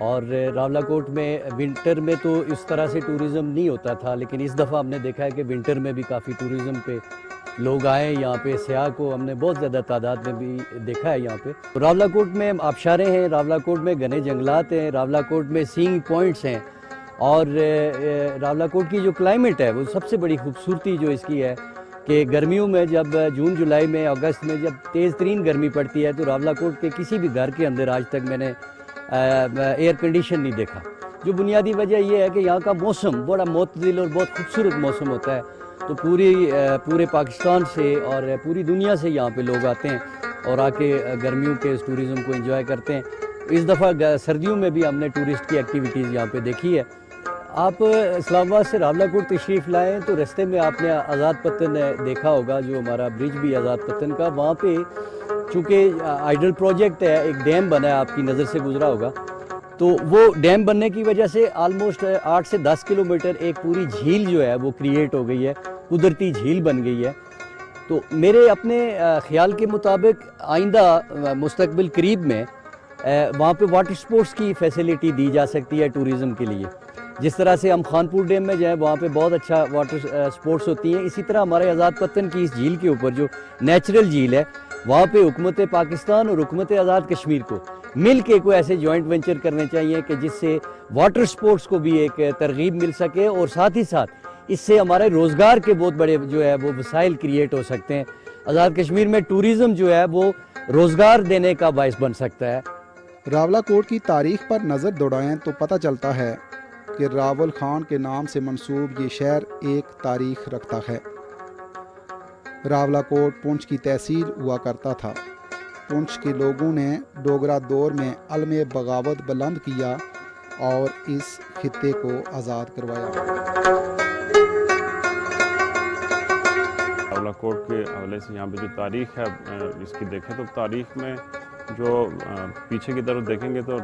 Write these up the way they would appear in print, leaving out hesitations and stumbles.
اور راولاکوٹ میں ونٹر میں تو اس طرح سے ٹورزم نہیں ہوتا تھا، لیکن اس دفعہ ہم نے دیکھا ہے کہ ونٹر میں بھی کافی ٹورزم پہ لوگ آئے یہاں پہ، سیاح کو ہم نے بہت زیادہ تعداد میں بھی دیکھا ہے یہاں پہ۔ راولاکوٹ میں آبشاریں ہیں، راولاکوٹ میں گھنے جنگلات ہیں، راولاکوٹ میں سینگ پوائنٹس ہیں، اور راولاکوٹ کی جو کلائمیٹ ہے وہ سب سے بڑی خوبصورتی جو اس کی ہے کہ گرمیوں میں جب جون جولائی میں اگست میں جب تیز ترین گرمی پڑتی ہے تو راولاکوٹ کے کسی بھی گھر کے اندر آج تک میں نے ایئر کنڈیشن نہیں دیکھا۔ جو بنیادی وجہ یہ ہے کہ یہاں کا موسم بڑا معتدل اور بہت خوبصورت موسم ہوتا ہے، تو پورے پاکستان سے اور پوری دنیا سے یہاں پہ لوگ آتے ہیں اور آ کے گرمیوں کے اس ٹورزم کو انجوائے کرتے ہیں۔ اس دفعہ سردیوں میں بھی ہم نے ٹورسٹ کی ایکٹیویٹیز یہاں پہ دیکھی ہے۔ آپ اسلام آباد سے راولاکوٹ تشریف لائیں تو رستے میں آپ نے آزاد پتن دیکھا ہوگا، جو ہمارا برج بھی آزاد پتن کا، وہاں پہ چونکہ آئیڈل پروجیکٹ ہے، ایک ڈیم بنا ہے، آپ کی نظر سے گزرا ہوگا، تو وہ ڈیم بننے کی وجہ سے آلموسٹ 8 سے 10 کلومیٹر ایک پوری جھیل جو ہے وہ کریٹ ہو گئی ہے، قدرتی جھیل بن گئی ہے۔ تو میرے اپنے خیال کے مطابق آئندہ مستقبل قریب میں وہاں پہ واٹر سپورٹس کی فیسلٹی دی جا سکتی ہے ٹورزم کے لیے۔ جس طرح سے ہم خانپور ڈیم میں جائیں وہاں پہ بہت اچھا واٹر سپورٹس ہوتی ہیں، اسی طرح ہمارے آزاد پتن کی اس جھیل کے اوپر جو نیچرل جھیل ہے وہاں پہ حکومت پاکستان اور حکومت آزاد کشمیر کو مل کے کوئی ایسے جوائنٹ وینچر کرنے چاہیے کہ جس سے واٹر سپورٹس کو بھی ایک ترغیب مل سکے، اور ساتھ ہی ساتھ اس سے ہمارے روزگار کے بہت بڑے جو ہے وہ وسائل کریٹ ہو سکتے ہیں۔ آزاد کشمیر میں ٹورزم جو ہے وہ روزگار دینے کا باعث بن سکتا ہے۔ راولاکوٹ کی تاریخ پر نظر دوڑائیں تو پتہ چلتا ہے کہ راول خان کے نام سے منسوب یہ شہر ایک تاریخ رکھتا ہے۔ راولاکوٹ پونچھ کی تحصیل ہوا کرتا تھا۔ پونچھ کے لوگوں نے ڈوگرا دور میں علم بغاوت بلند کیا اور اس خطے کو آزاد کروایا۔ راولاکوٹ کے حوالے سے یہاں پہ جو تاریخ ہے اس کی دیکھیں تو تاریخ میں جو پیچھے کی طرف دیکھیں گے تو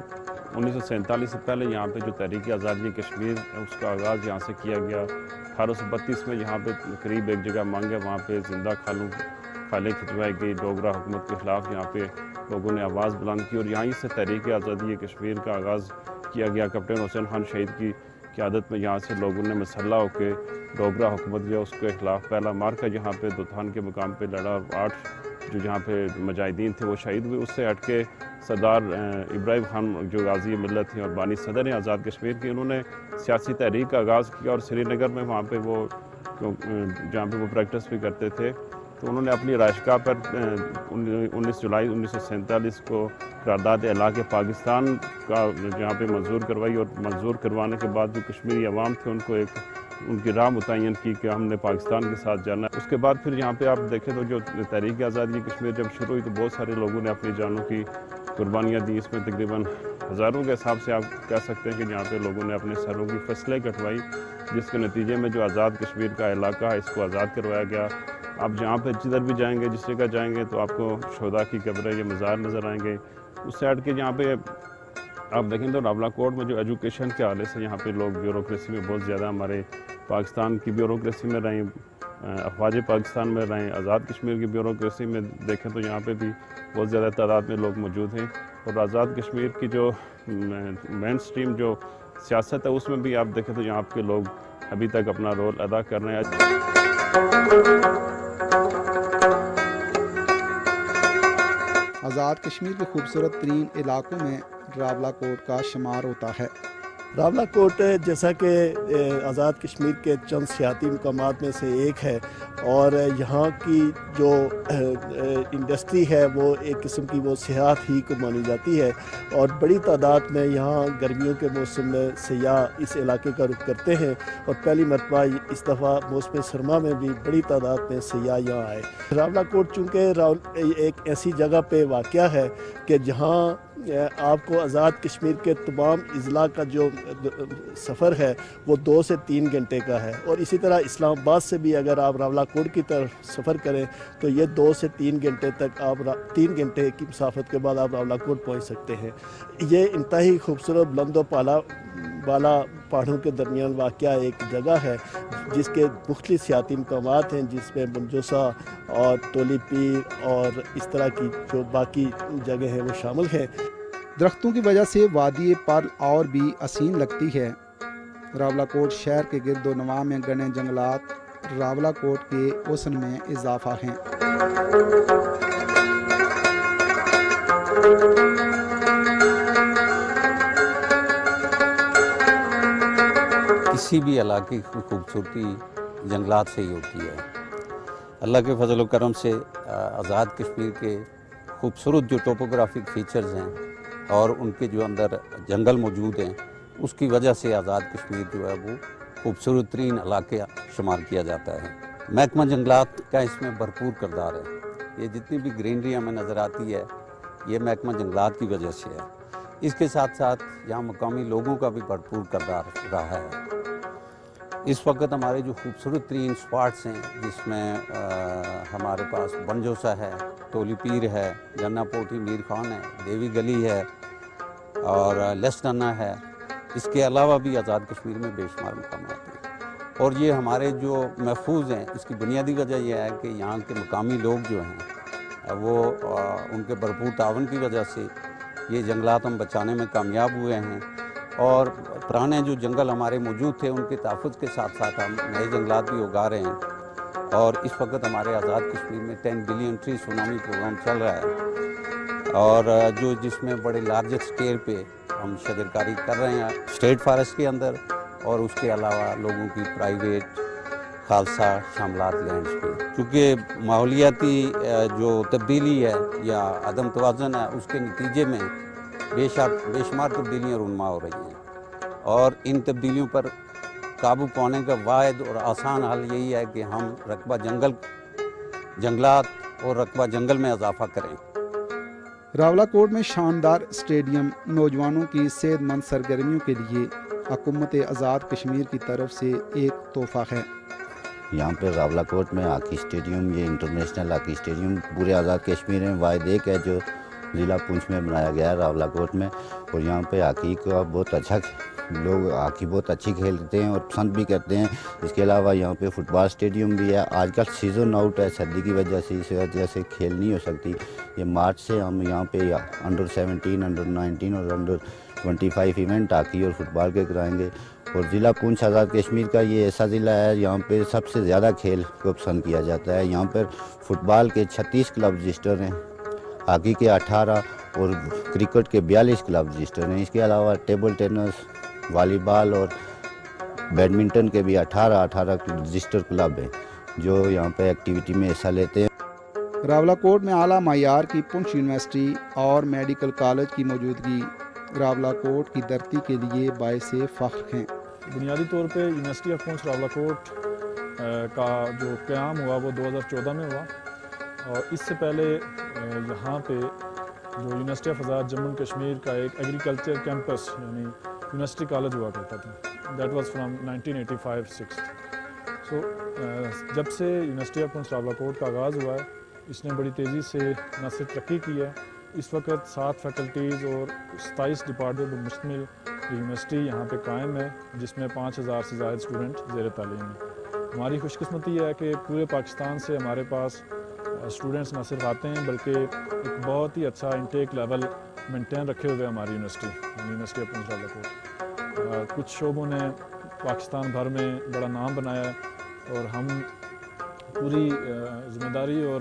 1947 سے پہلے یہاں پہ جو تحریک آزادی کشمیر اس کا آغاز یہاں سے کیا گیا۔ 1832 میں یہاں پہ قریب ایک جگہ مانگ ہے، وہاں پہ زندہ کھالیں کھچوائی گئی، ڈوگرا حکومت کے خلاف یہاں پہ لوگوں نے آواز بلند کی، اور یہیں سے تحریک آزادی کشمیر کا آغاز کیا گیا۔ کیپٹن حسین خان شہید کی قیادت میں یہاں سے لوگوں نے مسلح ہو کے ڈوگرا حکومت جو اس کے خلاف پہلا مارکا جہاں پہ دوتھان کے مقام پہ لڑا، اور 8 جو جہاں پہ مجاہدین تھے وہ شہید ہوئے۔ اس سے ہٹ کے سردار ابراہیم خان جو غازی ملت ہیں اور بانی صدر ہیں آزاد کشمیر کی، انہوں نے سیاسی تحریک کا آغاز کیا، اور سری نگر میں وہاں پہ وہ جہاں پہ وہ پریکٹس بھی کرتے تھے، تو انہوں نے اپنی رہائشگاہ پر 19 جولائی 1947 کو قرارداد علاقہ پاکستان کا جہاں پہ منظور کروائی، اور منظور کروانے کے بعد جو کشمیری عوام تھے ان کو ایک ان کی راہ متعین کی کہ ہم نے پاکستان کے ساتھ جانا ہے۔ اس کے بعد پھر یہاں پہ آپ دیکھیں تو جو تحریک آزادی کشمیر جب شروع ہوئی تو بہت سارے لوگوں نے اپنی جانوں کی قربانیاں دی، اس میں تقریباً ہزاروں کے حساب سے آپ کہہ سکتے ہیں کہ یہاں پہ لوگوں نے اپنے سروں کی فصلیں کٹوائی، جس کے نتیجے میں جو آزاد کشمیر کا علاقہ ہے اس کو آزاد کروایا گیا۔ آپ جہاں پہ جدھر بھی جائیں گے، جس جگہ جائیں گے تو آپ کو شہداء کی قبریں یا مزار نظر آئیں گے۔ اس سے ہٹ کے جہاں پہ آپ دیکھیں تو راولاکوٹ میں جو ایجوکیشن کے حوالے سے یہاں پہ لوگ بیوروکریسی میں بہت زیادہ ہمارے پاکستان کی بیوروکریسی میں رہیں، افواج پاکستان میں رہیں، آزاد کشمیر کی بیوروکریسی میں دیکھیں تو یہاں پہ بھی بہت زیادہ تعداد میں لوگ موجود ہیں، اور آزاد کشمیر کی جو مین سٹریم جو سیاست ہے اس میں بھی آپ دیکھیں تو یہاں کے لوگ ابھی تک اپنا رول ادا کر رہے ہیں۔ آزاد کشمیر کے خوبصورت ترین علاقوں میں راولاکوٹ کا شمار ہوتا ہے۔ راولاکوٹ جیسا کہ آزاد کشمیر کے چند سیاحتی مقامات میں سے ایک ہے، اور یہاں کی جو انڈسٹری ہے وہ ایک قسم کی وہ سیاحت ہی کو مانی جاتی ہے، اور بڑی تعداد میں یہاں گرمیوں کے موسم میں سیاح اس علاقے کا رخ کرتے ہیں، اور پہلی مرتبہ اس دفعہ موسم سرما میں بھی بڑی تعداد میں سیاح یہاں آئے۔ راولاکوٹ چونکہ ایک ایسی جگہ پہ واقع ہے کہ جہاں آپ کو آزاد کشمیر کے تمام اضلاع کا جو سفر ہے وہ 2 سے 3 گھنٹے کا ہے، اور اسی طرح اسلام آباد سے بھی اگر آپ راولاکوٹ کی طرف سفر کریں تو یہ 2 سے 3 گھنٹے تک آپ 3 گھنٹے کی مسافت کے بعد آپ راولاکوٹ پہنچ سکتے ہیں۔ یہ انتہائی خوبصورت بلند و بالا پہاڑوں کے درمیان واقع ایک جگہ ہے جس کے مختلف سیاحتی مقامات ہیں، جس میں منجوسا اور تولی پیر اور اس طرح کی جو باقی جگہ ہیں وہ شامل ہیں۔ درختوں کی وجہ سے وادی پرل اور بھی حسین لگتی ہے۔ راولاکوٹ شہر کے گرد و نواح میں گھنے جنگلات راولاکوٹ کے حسن میں اضافہ ہیں۔ کسی بھی علاقے کی خوبصورتی جنگلات سے ہی ہوتی ہے۔ اللہ کے فضل و کرم سے آزاد کشمیر کے خوبصورت جو ٹوپوگرافک فیچرز ہیں اور ان کے جو اندر جنگل موجود ہیں، اس کی وجہ سے آزاد کشمیر جو ہے وہ خوبصورت ترین علاقہ شمار کیا جاتا ہے۔ محکمہ جنگلات کا اس میں بھرپور کردار ہے۔ یہ جتنی بھی گرینری ہمیں نظر آتی ہے یہ محکمہ جنگلات کی وجہ سے ہے۔ اس کے ساتھ ساتھ یہاں مقامی لوگوں کا بھی بھرپور کردار رہا ہے۔ اس وقت ہمارے جو خوبصورت ترین سپاٹس ہیں جس میں ہمارے پاس بنجوسا ہے، تولی پیر ہے، جنا پوٹھی میر خان ہے، دیوی گلی ہے اور لیسٹنا ہے۔ اس کے علاوہ بھی آزاد کشمیر میں بے شمار مقامات ہیں اور یہ ہمارے جو محفوظ ہیں اس کی بنیادی وجہ یہ ہے کہ یہاں کے مقامی لوگ جو ہیں وہ ان کے بھرپور تعاون کی وجہ سے یہ جنگلات ہم بچانے میں کامیاب ہوئے ہیں اور پرانے جو جنگل ہمارے موجود تھے ان کے تحفظ کے ساتھ ساتھ ہم نئے جنگلات بھی اگا رہے ہیں اور اس وقت ہمارے آزاد کشمیر میں 10 بلین ٹری سونامی پروگرام چل رہا ہے اور جس میں بڑے لارجسٹ اسکیل پہ ہم شجرکاری کر رہے ہیں اسٹیٹ فارسٹ کے اندر اور اس کے علاوہ لوگوں کی پرائیویٹ خالصہ شاملات لینڈز پہ، کیونکہ ماحولیاتی جو تبدیلی ہے یا عدم توازن ہے اس کے نتیجے میں بے شمار تبدیلیاں رونما ہو رہی ہیں اور ان تبدیلیوں پر قابو پانے کا واحد اور آسان حل یہی ہے کہ ہم رقبہ جنگلات اور رقبہ جنگل میں اضافہ کریں۔ راولاکوٹ میں شاندار اسٹیڈیم نوجوانوں کی صحت مند سرگرمیوں کے لیے حکومت آزاد کشمیر کی طرف سے ایک تحفہ ہے۔ یہاں پہ راولاکوٹ میں ہاکی اسٹیڈیم، یہ انٹرنیشنل ہاکی اسٹیڈیم پورے آزاد کشمیر میں واحد ایک ہے جو ضلع پونچھ میں بنایا گیا ہے راولاکوٹ میں، اور یہاں پہ ہاکی کا بہت اچھا لوگ ہاکی بہت اچھی کھیلتے ہیں اور پسند بھی کرتے ہیں۔ اس کے علاوہ یہاں پہ فٹ بال اسٹیڈیم بھی ہے۔ آج کل سیزن آؤٹ ہے سردی کی وجہ سے، اس وجہ سے کھیل نہیں ہو سکتی۔ یہ مارچ سے ہم یہاں پہ انڈر 17، انڈر 19 اور انڈر 25 ایونٹ ہاکی اور فٹ بال کے کرائیں گے، اور ضلع پونچھ آزاد کشمیر کا یہ ایسا ضلع ہے یہاں پہ سب سے زیادہ کھیل کو پسند کیا جاتا ہے۔ یہاں پر فٹ بال کے 36 کلب رجسٹر ہیں، ہاکی کے 18 اور کرکٹ کے 42 کلب رجسٹر ہیں۔ اس کے علاوہ ٹیبل ٹینس، والی بال اور بیڈمنٹن کے بھی 18 رجسٹر کلب ہیں جو یہاں پہ ایکٹیویٹی میں حصہ لیتے ہیں۔ راولاکوٹ میں اعلیٰ معیار کی پونچھ یونیورسٹی اور میڈیکل کالج کی موجودگی راولاکوٹ کی دھرتی کے لیے باعث فخر ہیں۔ بنیادی طور پہ یونیورسٹی آف پونچھ راولاکوٹ کا جو قیام ہوا وہ 2014 میں ہوا، اور اس سے پہلے یہاں پہ جو یونیورسٹی آف آزاد جموں کشمیر کا ایک ایگریکلچر کیمپس یعنی یونیورسٹی کالج ہوا کرتا تھا۔ That was from 1985-86۔ سو جب سے یونیورسٹی آف پونچھ راولاکوٹ کا آغاز ہوا ہے اس نے بڑی تیزی سے نہ صرف ترقی کی ہے، اس وقت 7 فیکلٹیز اور 27 ڈپارٹمنٹ پر مشتمل یونیورسٹی یہاں پہ قائم ہے، جس میں 5000 سے زائد اسٹوڈنٹ زیر تعلیم ہیں۔ ہماری خوش قسمتی ہے کہ پورے پاکستان سے ہمارے پاس اسٹوڈنٹس نہ صرف آتے ہیں بلکہ ایک بہت ہی اچھا انٹیک لیول مینٹین رکھے ہوئے ہماری یونیورسٹی آف پونچھ راولاکوٹ۔ کچھ شعبوں نے پاکستان بھر میں بڑا نام بنایا ہے اور ہم پوری ذمہ داری اور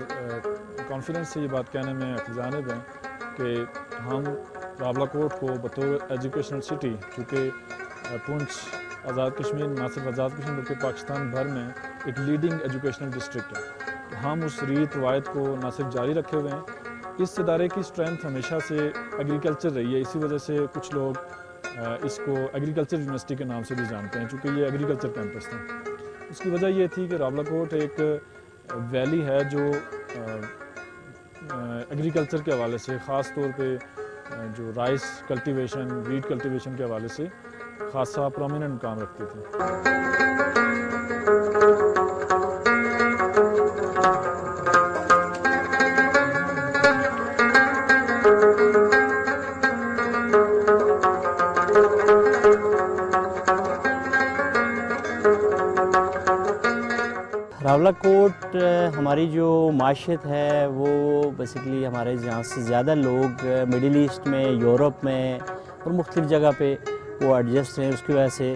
کانفیڈنس سے یہ بات کہنے میں جانب ہیں کہ ہم راولاکوٹ کو بطور ایجوکیشنل سٹی، چونکہ پونچھ آزاد کشمیر نہ صرف آزاد کشمیر بلکہ پاکستان بھر میں ایک لیڈنگ ایجوکیشنل ڈسٹرکٹ ہے، تو ہم اس ریت روایت کو نہ صرف جاری رکھے ہوئے ہیں۔ اس ادارے کی اسٹرینتھ ہمیشہ سے ایگریکلچر رہی ہے، اسی وجہ سے کچھ لوگ اس کو ایگریکلچر یونیورسٹی کے نام سے بھی جانتے ہیں، چونکہ یہ ایگریکلچر کیمپس تھا۔ اس کی وجہ یہ تھی کہ راولاکوٹ ایک ویلی ہے جو ایگریکلچر کے حوالے سے خاص طور پہ جو رائس کلٹیویشن، ویٹ کلٹیویشن کے حوالے سے خاصا پرومیننٹ مقام رکھتی تھی۔ راولہ کوٹ ہماری جو معیشت ہے وہ بیسیکلی ہمارے یہاں سے زیادہ لوگ مڈل ایسٹ میں، یورپ میں اور مختلف جگہ پہ وہ ایڈجسٹ ہیں. اس کی وجہ سے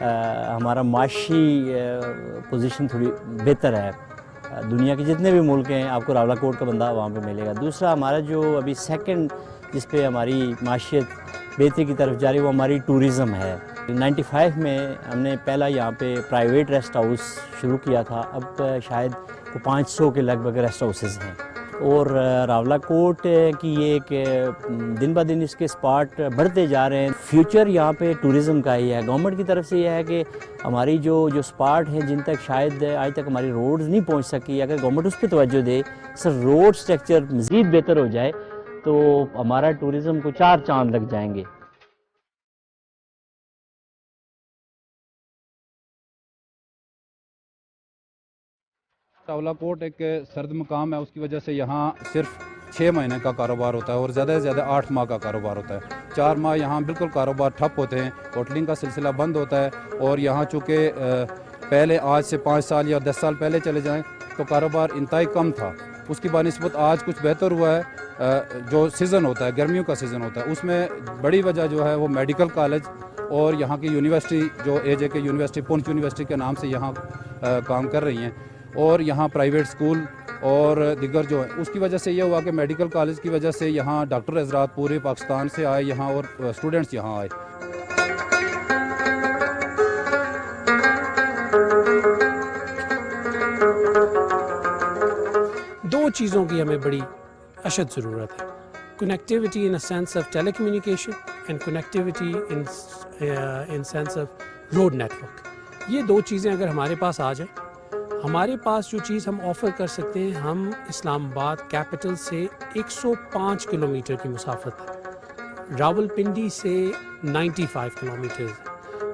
ہمارا معاشی پوزیشن تھوڑی بہتر ہے. دنیا کے جتنے بھی ملک ہیں آپ کو راولہ کوٹ کا بندہ وہاں پہ ملے گا. دوسرا ہمارا جو ابھی سیکنڈ جس پہ ہماری معیشت بہتری کی طرف جاری وہ ہماری ٹورزم ہے. 95 میں ہم نے پہلا یہاں پہ پرائیویٹ ریسٹ ہاؤس شروع کیا تھا. اب شاید 500 کے لگ بھگ ریسٹ ہاؤسز ہیں. اور راولہ کوٹ کی یہ ایک دن بہ دن اس کے اسپاٹ بڑھتے جا رہے ہیں. فیوچر یہاں پہ ٹورزم کا ہی ہے. گورنمنٹ کی طرف سے یہ ہے کہ ہماری جو اسپاٹ ہیں جن تک شاید آج تک ہماری روڈز نہیں پہنچ سکی، اگر گورنمنٹ اس پہ توجہ دے، سر روڈ سٹرکچر مزید بہتر ہو جائے تو ہمارا ٹورزم کو 4 چاند لگ جائیں گے. راولہ کوٹ ایک سرد مقام ہے، اس کی وجہ سے یہاں صرف 6 مہینے کا کاروبار ہوتا ہے اور زیادہ سے زیادہ 8 ماہ کا کاروبار ہوتا ہے. 4 ماہ یہاں بالکل کاروبار ٹھپ ہوتے ہیں، ہوٹلنگ کا سلسلہ بند ہوتا ہے. اور یہاں چونکہ پہلے آج سے 5 سال یا 10 سال پہلے چلے جائیں تو کاروبار انتہائی کم تھا. اس کی بنسبت آج کچھ بہتر ہوا ہے. جو سیزن ہوتا ہے، گرمیوں کا سیزن ہوتا ہے، اس میں بڑی وجہ جو ہے وہ میڈیکل کالج اور یہاں کی یونیورسٹی جو AJK یونیورسٹی، پونچھ یونیورسٹی کے نام سے یہاں کام کر رہی ہیں، اور یہاں پرائیویٹ سکول اور دیگر جو ہیں. اس کی وجہ سے یہ ہوا کہ میڈیکل کالج کی وجہ سے یہاں ڈاکٹر حضرات پورے پاکستان سے آئے یہاں اور اسٹوڈنٹس یہاں آئے. دو چیزوں کی ہمیں بڑی اشد ضرورت ہے. Connectivity in sense of telecommunication and connectivity in sense of road network. یہ 2 چیزیں اگر ہمارے پاس آ جائیں، ہمارے پاس جو چیز ہم آفر کر سکتے ہیں، ہم اسلام آباد کیپٹل سے 105 کلومیٹر کی مسافت ہے، راول پنڈی سے 95 کلومیٹرز،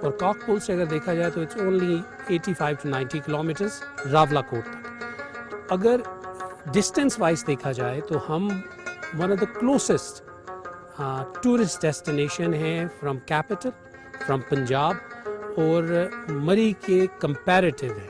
اور کاک پل سے اگر دیکھا جائے تو اٹس اونلی 85 to 90 کلومیٹرز راولہ کوٹ تک. اگر ڈسٹینس وائز دیکھا جائے تو ہم one of the کلوسسٹ tourist destination ہیں فرام کیپٹل، فرام پنجاب اور مری کے کمپیریٹیو ہے.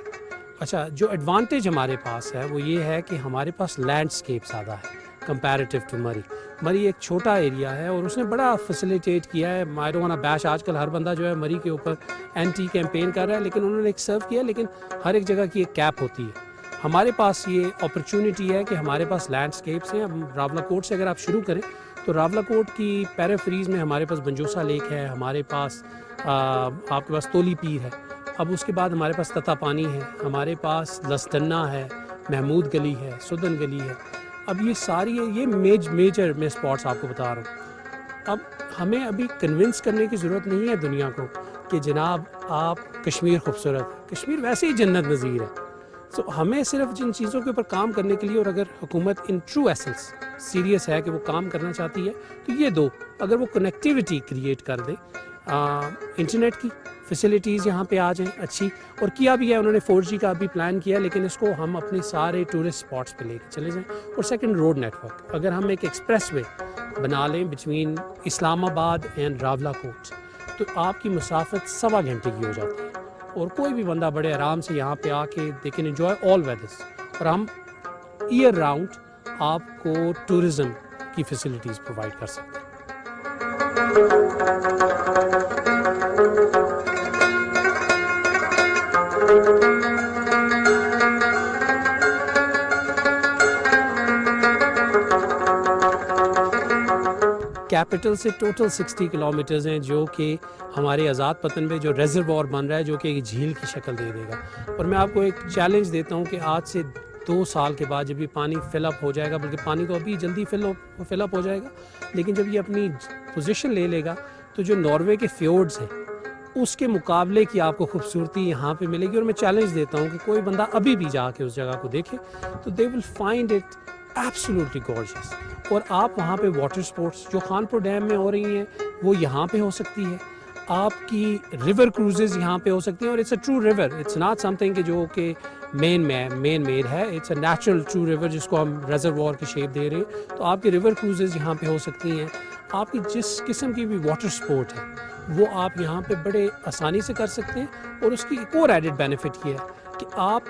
اچھا، جو ایڈوانٹیج ہمارے پاس ہے وہ یہ ہے کہ ہمارے پاس لینڈسکیپ زیادہ ہے کمپیریٹیو ٹو مری. مری ایک چھوٹا ایریا ہے اور اس نے بڑا فیسیلیٹیٹ کیا ہے. آئی ڈونٹ وانٹ ٹو بیش، آج کل ہر بندہ جو ہے مری کے اوپر اینٹی کیمپین کر رہا ہے، لیکن انہوں نے ایک سرو کیا، لیکن ہر ایک جگہ کی ایک کیپ ہوتی ہے. ہمارے پاس یہ اپرچونٹی ہے کہ ہمارے پاس لینڈسکیپس ہیں. اب راولہ کوٹ سے اگر آپ شروع کریں تو راولہ کوٹ کی پیریفریز میں ہمارے پاس بنجوسا لیک ہے، ہمارے پاس آپ کے پاس تولی پیر ہے، اب اس کے بعد ہمارے پاس تتا پانی ہے، ہمارے پاس لسدنا ہے، محمود گلی ہے، سدن گلی ہے. اب یہ ساری یہ میجر میں اسپاٹس آپ کو بتا رہا ہوں. اب ہمیں ابھی کنونس کرنے کی ضرورت نہیں ہے دنیا کو کہ جناب آپ کشمیر خوبصورت ہے. کشمیر ویسے ہی جنت نظیر ہے. تو ہمیں صرف جن چیزوں کے اوپر کام کرنے کے لیے، اور اگر حکومت ان ٹرو ایسنس سیریس ہے کہ وہ کام کرنا چاہتی ہے تو یہ 2 اگر وہ کنیکٹیوٹی کریٹ کر دے، انٹرنیٹ کی فیسلٹیز یہاں پہ آ جائیں اچھی، اور کیا بھی ہے انہوں نے 4G کا بھی پلان کیا، لیکن اس کو ہم اپنے سارے ٹورسٹ اسپاٹس پہ لے کے چلے جائیں. اور سیکنڈ، روڈ نیٹورک. اگر ہم ایک ایکسپریس وے بنا لیں بٹوین اسلام آباد اینڈ راولہ کوٹ تو آپ کی مسافت 1.25 گھنٹے کی ہو جاتی ہے، اور کوئی بھی بندہ بڑے آرام سے یہاں پہ آ کے they can enjoy all weathers. اور ہم ایئر راؤنڈ آپ کو ٹورزم کی فیسلٹیز پرووائڈ کر سکتے ہیں. کیپٹل سے ٹوٹل 60 کلومیٹرز ہیں، جو کہ ہمارے آزاد پتن میں جو ریزروار بن رہا ہے جو کہ ایک جھیل کی شکل دے دے گا. اور میں آپ کو ایک چیلنج دیتا ہوں کہ آج سے 2 سال کے بعد جب یہ پانی فل اپ ہو جائے گا، بلکہ پانی تو ابھی جلدی فل اپ ہو جائے گا، لیکن جب یہ اپنی پوزیشن لے لے گا تو جو ناروے کے فیورڈز ہیں اس کے مقابلے کی آپ کو خوبصورتی یہاں پہ ملے گی. اور میں چیلنج دیتا ہوں کہ کوئی بندہ ابھی بھی جا کے اس جگہ کو دیکھے تو they will find it absolutely gorgeous. اور آپ وہاں پہ واٹر سپورٹس جو خانپور ڈیم میں ہو رہی ہیں وہ یہاں پہ ہو سکتی ہے. آپ کی ریور کروزز یہاں پہ ہو سکتی ہیں، اور it's a true river, it's not something کہ جو کہ مین میڈ ہے، it's a natural true river جس کو ہم ریزروار کی شیپ دے رہے ہیں. تو آپ کی ریور کروزز یہاں پہ ہو سکتی ہیں. آپ کی جس قسم کی بھی واٹر سپورٹ ہے وہ آپ یہاں پہ بڑے آسانی سے کر سکتے ہیں. اور اس کی ایک اور ایڈڈ بینیفٹ یہ ہے کہ آپ